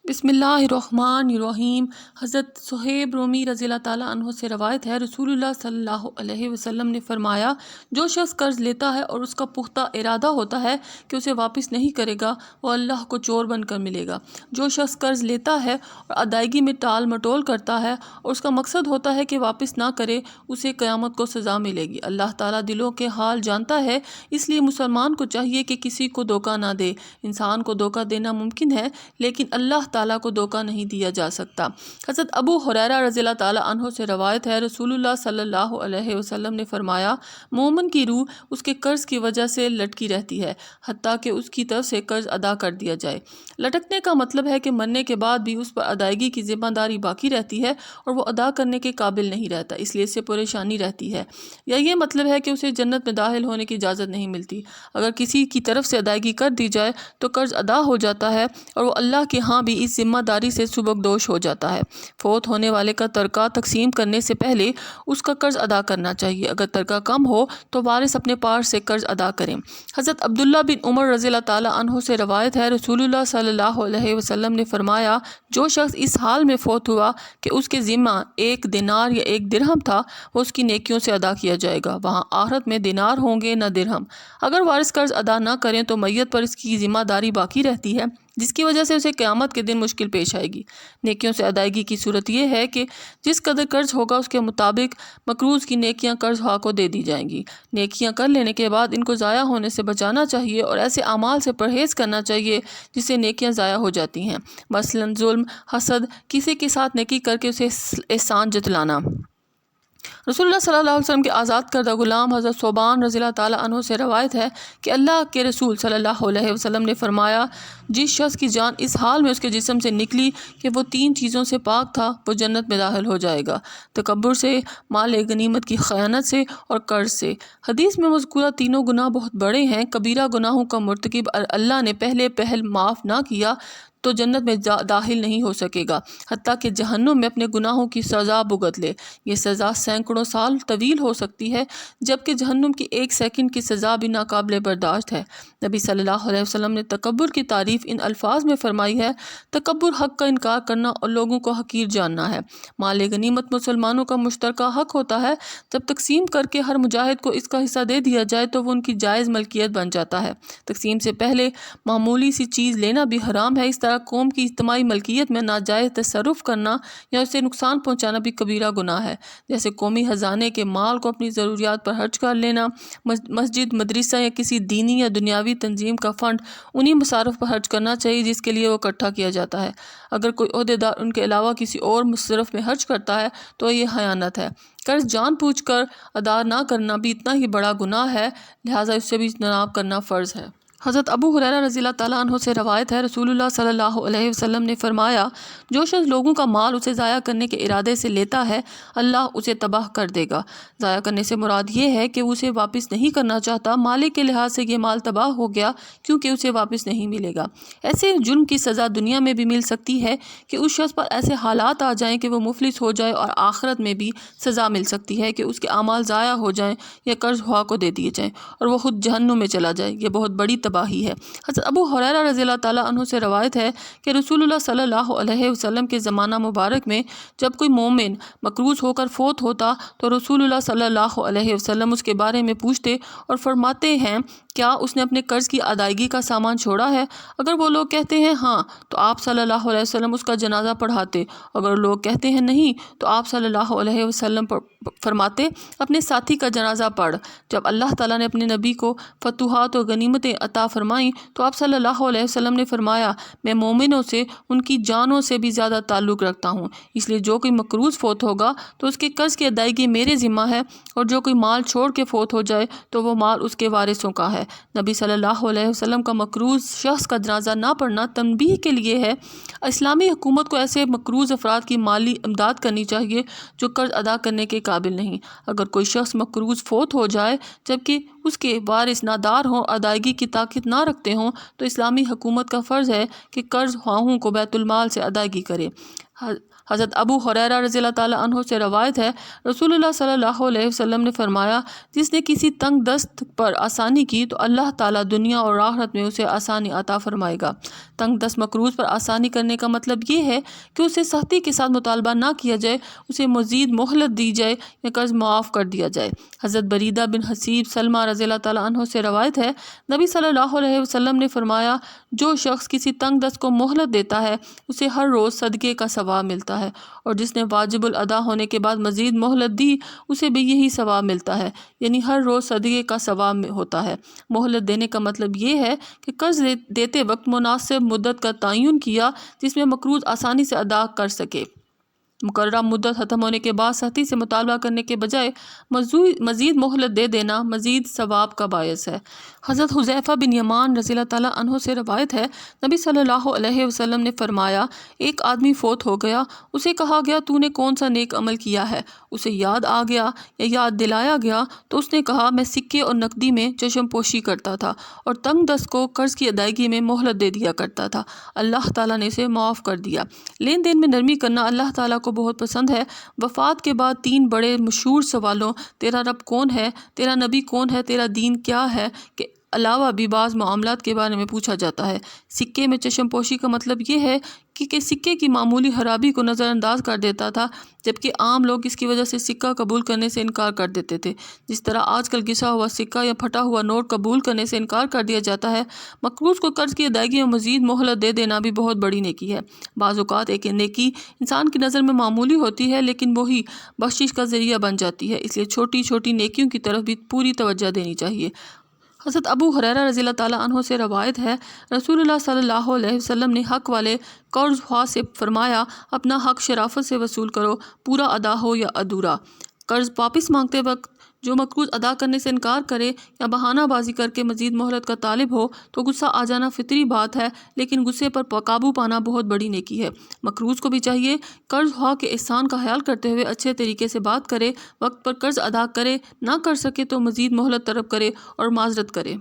بسم اللہ الرحمن الرحیم۔ حضرت صہیب رومی رضی اللہ تعالیٰ عنہ سے روایت ہے، رسول اللہ صلی اللہ علیہ وسلم نے فرمایا، جو شخص قرض لیتا ہے اور اس کا پختہ ارادہ ہوتا ہے کہ اسے واپس نہیں کرے گا، وہ اللہ کو چور بن کر ملے گا۔ جو شخص قرض لیتا ہے اور ادائیگی میں ٹال مٹول کرتا ہے اور اس کا مقصد ہوتا ہے کہ واپس نہ کرے، اسے قیامت کو سزا ملے گی۔ اللہ تعالیٰ دلوں کے حال جانتا ہے، اس لیے مسلمان کو چاہیے کہ کسی کو دھوکہ نہ دے۔ انسان کو دھوکہ دینا ممکن ہے، لیکن اللہ تعالیٰ کو دھوکہ نہیں دیا جا سکتا۔ حضرت ابو ہریرہ رضی اللہ تعالیٰ عنہ سے روایت ہے، رسول اللہ صلی اللہ علیہ وسلم نے فرمایا، مومن کی روح اس کے قرض کی وجہ سے لٹکی رہتی ہے حتیٰ کہ اس کی طرف سے قرض ادا کر دیا جائے۔ لٹکنے کا مطلب ہے کہ مرنے کے بعد بھی اس پر ادائیگی کی ذمہ داری باقی رہتی ہے اور وہ ادا کرنے کے قابل نہیں رہتا، اس لیے اسے پریشانی رہتی ہے، یا یہ مطلب ہے کہ اسے جنت میں داخل ہونے کی اجازت نہیں ملتی۔ اگر کسی کی طرف سے ادائیگی کر دی جائے تو قرض ادا ہو جاتا ہے اور وہ اللہ کے ہاں بھی اس ذمہ داری سے سبکدوش ہو جاتا ہے۔ فوت ہونے والے کا ترکہ تقسیم کرنے سے پہلے اس کا قرض ادا کرنا چاہیے۔ اگر ترکہ کم ہو تو وارث اپنے پارٹ سے قرض ادا کریں۔ حضرت عبداللہ بن عمر رضی اللہ تعالیٰ عنہ سے روایت ہے، رسول اللہ صلی اللہ علیہ وسلم نے فرمایا، جو شخص اس حال میں فوت ہوا کہ اس کے ذمہ 1 دینار یا 1 درہم تھا، وہ اس کی نیکیوں سے ادا کیا جائے گا۔ وہاں آخرت میں دینار ہوں گے نہ درہم۔ اگر وارث قرض ادا نہ کریں تو میت پر اس کی ذمہ داری باقی رہتی ہے، جس کی وجہ سے اسے قیامت کے دن مشکل پیش آئے گی۔ نیکیوں سے ادائیگی کی صورت یہ ہے کہ جس قدر قرض ہوگا اس کے مطابق مقروض کی نیکیاں قرض خواہ کو دے دی جائیں گی۔ نیکیاں کر لینے کے بعد ان کو ضائع ہونے سے بچانا چاہیے اور ایسے اعمال سے پرہیز کرنا چاہیے جس سے نیکیاں ضائع ہو جاتی ہیں، مثلاً ظلم، حسد، کسی کے ساتھ نیکی کر کے اسے احسان جتلانا۔ رسول اللہ صلی اللہ علیہ وسلم کے آزاد کردہ غلام حضرت ثوبان رضی اللہ تعالیٰ عنہ سے روایت ہے کہ اللہ کے رسول صلی اللہ علیہ وسلم نے فرمایا، جس شخص کی جان اس حال میں اس کے جسم سے نکلی کہ وہ 3 چیزوں سے پاک تھا، وہ جنت میں داخل ہو جائے گا: تکبر سے، مال غنیمت کی خیانت سے اور قرض سے۔ حدیث میں مذکورہ تینوں گناہ بہت بڑے ہیں۔ کبیرہ گناہوں کا مرتکب اللہ نے پہل معاف نہ کیا تو جنت میں داخل نہیں ہو سکے گا، حتیٰ کہ جہنم میں اپنے گناہوں کی سزا بھگت لے۔ یہ سزا سینکڑوں سال طویل ہو سکتی ہے، جبکہ جہنم کی 1 سیکنڈ کی سزا بھی ناقابل برداشت ہے۔ نبی صلی اللہ علیہ وسلم نے تکبر کی تعریف ان الفاظ میں فرمائی ہے: تکبر حق کا انکار کرنا اور لوگوں کو حقیر جاننا ہے۔ مال غنیمت مسلمانوں کا مشترکہ حق ہوتا ہے، جب تقسیم کر کے ہر مجاہد کو اس کا حصہ دے دیا جائے تو وہ ان کی جائز ملکیت بن جاتا ہے۔ تقسیم سے پہلے معمولی سی چیز لینا بھی حرام ہے۔ اس طرح قوم کی اجتماعی ملکیت میں ناجائز تصرف کرنا یا اسے نقصان پہنچانا بھی کبیرہ گناہ ہے، جیسے قومی خزانے کے مال کو اپنی ضروریات پر خرچ کر لینا۔ مسجد، مدرسہ یا کسی دینی یا دنیاوی تنظیم کا فنڈ انہی مصارف پر خرچ کرنا چاہیے جس کے لیے وہ اکٹھا کیا جاتا ہے۔ اگر کوئی عہدیدار ان کے علاوہ کسی اور مصرف میں خرچ کرتا ہے تو یہ خیانت ہے۔ قرض جان بوجھ کر ادا نہ کرنا بھی اتنا ہی بڑا گناہ ہے، لہٰذا اس سے بھی اجتناب کرنا فرض ہے۔ حضرت ابو ہریرہ رضی اللہ تعالیٰ عنہ سے روایت ہے، رسول اللہ صلی اللہ علیہ وسلم نے فرمایا، جو شخص لوگوں کا مال اسے ضائع کرنے کے ارادے سے لیتا ہے، اللہ اسے تباہ کر دے گا۔ ضائع کرنے سے مراد یہ ہے کہ وہ اسے واپس نہیں کرنا چاہتا، مالک کے لحاظ سے یہ مال تباہ ہو گیا کیونکہ اسے واپس نہیں ملے گا۔ ایسے جرم کی سزا دنیا میں بھی مل سکتی ہے کہ اس شخص پر ایسے حالات آ جائیں کہ وہ مفلس ہو جائے، اور آخرت میں بھی سزا مل سکتی ہے کہ اس کے اعمال ضائع ہو جائیں یا قرض خواہ کو دے دیے جائیں اور وہ خود جہنم میں چلا جائے۔ یہ بہت بڑی تباہی ہے۔ حضرت ابو ہریرہ رضی اللہ تعالیٰ عنہ سے روایت ہے کہ رسول اللہ صلی اللہ علیہ وسلم کے زمانہ مبارک میں جب کوئی مومن مقروض ہو کر فوت ہوتا تو رسول اللہ صلی اللہ علیہ وسلم اس کے بارے میں پوچھتے اور فرماتے ہیں، کیا اس نے اپنے قرض کی ادائیگی کا سامان چھوڑا ہے؟ اگر وہ لوگ کہتے ہیں ہاں تو آپ صلی اللہ علیہ وسلم اس کا جنازہ پڑھاتے، اگر لوگ کہتے ہیں نہیں تو آپ صلی اللہ علیہ وسلم فرماتے، اپنے ساتھی کا جنازہ پڑھ۔ جب اللہ تعالیٰ نے اپنے نبی کو فتوحات اور غنیمتیں عطا فرمائیں تو آپ صلی اللہ علیہ وسلم نے فرمایا، میں مومنوں سے ان کی جانوں سے بھی زیادہ تعلق رکھتا ہوں، اس لیے جو کوئی مقروض فوت ہوگا تو اس کے قرض کی ادائیگی میرے ذمہ ہے، اور جو کوئی مال چھوڑ کے فوت ہو جائے تو وہ مال اس کے وارثوں کا ہے۔ نبی صلی اللہ علیہ وسلم کا مقروض شخص کا جنازہ نہ پڑھنا تنبیہ کے لیے ہے۔ اسلامی حکومت کو ایسے مقروض افراد کی مالی امداد کرنی چاہیے جو قرض ادا کرنے کے قابل نہیں۔ اگر کوئی شخص مقروض فوت ہو جائے جبکہ اس کے وارث نادار ہوں، ادائیگی کی طاقت نہ رکھتے ہوں، تو اسلامی حکومت کا فرض ہے کہ قرض خواہوں کو بیت المال سے ادائیگی کرے۔ حضرت ابو ہریرہ رضی اللہ تعالیٰ عنہ سے روایت ہے، رسول اللہ صلی اللہ علیہ وسلم نے فرمایا، جس نے کسی تنگ دست پر آسانی کی تو اللہ تعالیٰ دنیا اور آخرت میں اسے آسانی عطا فرمائے گا۔ تنگ دست مقروض پر آسانی کرنے کا مطلب یہ ہے کہ اسے سختی کے ساتھ مطالبہ نہ کیا جائے، اسے مزید مہلت دی جائے یا قرض معاف کر دیا جائے۔ حضرت بریدہ بن حصیب سلمہ رضی اللہ تعالیٰ عنہ سے روایت ہے، نبی صلی اللہ علیہ وسلم نے فرمایا، جو شخص کسی تنگ دست کو مہلت دیتا ہے اسے ہر روز صدقے کا ثواب ملتا ہے، اور جس نے واجب الادا ہونے کے بعد مزید مہلت دی اسے بھی یہی ثواب ملتا ہے، یعنی ہر روز صدقے کا ثواب ہوتا ہے۔ مہلت دینے کا مطلب یہ ہے کہ قرض دیتے وقت مناسب مدت کا تعین کیا جس میں مقروض آسانی سے ادا کر سکے۔ مقررہ مدت ختم ہونے کے بعد سختی سے مطالبہ کرنے کے بجائے مزید مہلت دے دینا مزید ثواب کا باعث ہے۔ حضرت حذیفہ بن یمان رضی اللہ تعالیٰ عنہ سے روایت ہے، نبی صلی اللہ علیہ وسلم نے فرمایا، ایک آدمی فوت ہو گیا، اسے کہا گیا تو نے کون سا نیک عمل کیا ہے؟ اسے یاد آ گیا یا یاد دلایا گیا تو اس نے کہا، میں سکے اور نقدی میں چشم پوشی کرتا تھا اور تنگ دست کو قرض کی ادائیگی میں مہلت دے دیا کرتا تھا، اللہ تعالیٰ نے اسے معاف کر دیا۔ لین دین میں نرمی کرنا اللہ تعالیٰ کو بہت پسند ہے۔ وفات کے بعد 3 بڑے مشہور سوالوں، تیرا رب کون ہے، تیرا نبی کون ہے، تیرا دین کیا ہے، کے علاوہ بھی بعض معاملات کے بارے میں پوچھا جاتا ہے۔ سکے میں چشم پوشی کا مطلب یہ ہے کہ سکے کی معمولی خرابی کو نظر انداز کر دیتا تھا، جبکہ عام لوگ اس کی وجہ سے سکہ قبول کرنے سے انکار کر دیتے تھے، جس طرح آج کل گھسا ہوا سکہ یا پھٹا ہوا نوٹ قبول کرنے سے انکار کر دیا جاتا ہے۔ مقروض کو قرض کی ادائیگی میں مزید مہلت دے دینا بھی بہت بڑی نیکی ہے۔ بعض اوقات ایک نیکی انسان کی نظر میں معمولی ہوتی ہے لیکن وہی بخشش کا ذریعہ بن جاتی ہے، اس لیے چھوٹی چھوٹی نیکیوں کی طرف بھی پوری توجہ دینی چاہیے۔ حضرت ابو ہریرہ رضی اللہ تعالیٰ عنہ سے روایت ہے، رسول اللہ صلی اللہ علیہ وسلم نے حق والے قرض خواہ سے فرمایا، اپنا حق شرافت سے وصول کرو، پورا ادا ہو یا ادھورا۔ قرض واپس مانگتے وقت جو مقروض ادا کرنے سے انکار کرے یا بہانہ بازی کر کے مزید مہلت کا طالب ہو تو غصہ آ جانا فطری بات ہے، لیکن غصے پر قابو پانا بہت بڑی نیکی ہے۔ مقروض کو بھی چاہیے قرض خواہ کے احسان کا خیال کرتے ہوئے اچھے طریقے سے بات کرے، وقت پر قرض ادا کرے، نہ کر سکے تو مزید مہلت طلب کرے اور معذرت کرے۔